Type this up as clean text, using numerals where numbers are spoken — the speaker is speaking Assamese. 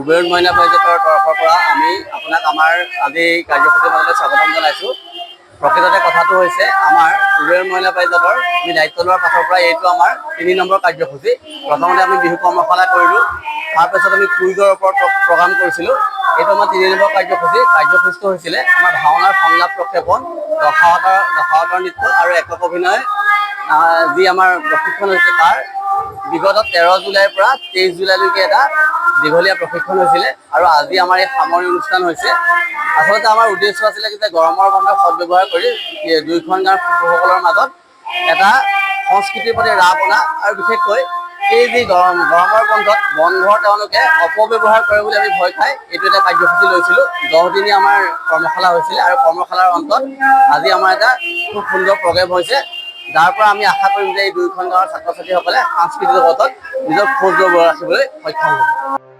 কুবেৰ মহিলা পৰিষদৰ তৰফৰ পৰা আমি আপোনাক আমাৰ আজি কাৰ্যসূচীৰ মাজলৈ স্বাগতম জনাইছোঁ। প্ৰকৃততে কথাটো হৈছে আমাৰ কুবেৰ মহিলা পৰিষদৰ আমি দায়িত্ব লোৱাৰ পাছৰ পৰা এইটো আমাৰ ৩ নম্বৰ কাৰ্যসূচী। প্ৰথমতে আমি বিহু কৰ্মশালা কৰিলোঁ, তাৰপিছত আমি কুইজৰ ওপৰত প্ৰগ্ৰাম কৰিছিলোঁ। এইটো আমাৰ ৩ নম্বৰ কাৰ্যসূচীটো হৈছিলে আমাৰ ভাওনাৰ সংলাপ প্ৰক্ষেপণ, দশাৱতাৰ নৃত্য আৰু একক অভিনয় যি আমাৰ প্ৰশিক্ষণ হৈছে তাৰ বিগত ১৩ জুলাইৰ পৰা ২৩ জুলাইলৈকে এটা দীঘলীয়া প্ৰশিক্ষণ হৈছিলে আৰু আজি আমাৰ এই সামৰণি অনুষ্ঠান হৈছে। আচলতে আমাৰ উদ্দেশ্য আছিলে যে গৰমৰ বন্ধ সদব্যৱহাৰ কৰি দুয়োখন গাঁৱৰ শিশুসকলৰ মাজত এটা সংস্কৃতিৰ প্ৰতি ৰাপ অনা আৰু বিশেষকৈ এই যি গৰমৰ বন্ধৰ তেওঁলোকে অপব্যৱহাৰ কৰে বুলি আমি ভয় খাই এইটো এটা কাৰ্যসূচী লৈছিলোঁ। 10 দিনীয়া আমাৰ কৰ্মশালা হৈছিলে আৰু কৰ্মশালাৰ অন্তত আজি আমাৰ এটা খুব সুন্দৰ প্ৰগ্ৰেম হৈছে, যাৰ পৰা আমি আশা কৰিম যে এই দুয়োখন গাঁৱৰ ছাত্ৰ ছাত্ৰীসকলে সাংস্কৃতিক জগতত নিজৰ খোজ ৰাখিবলৈ সক্ষম হ'ব।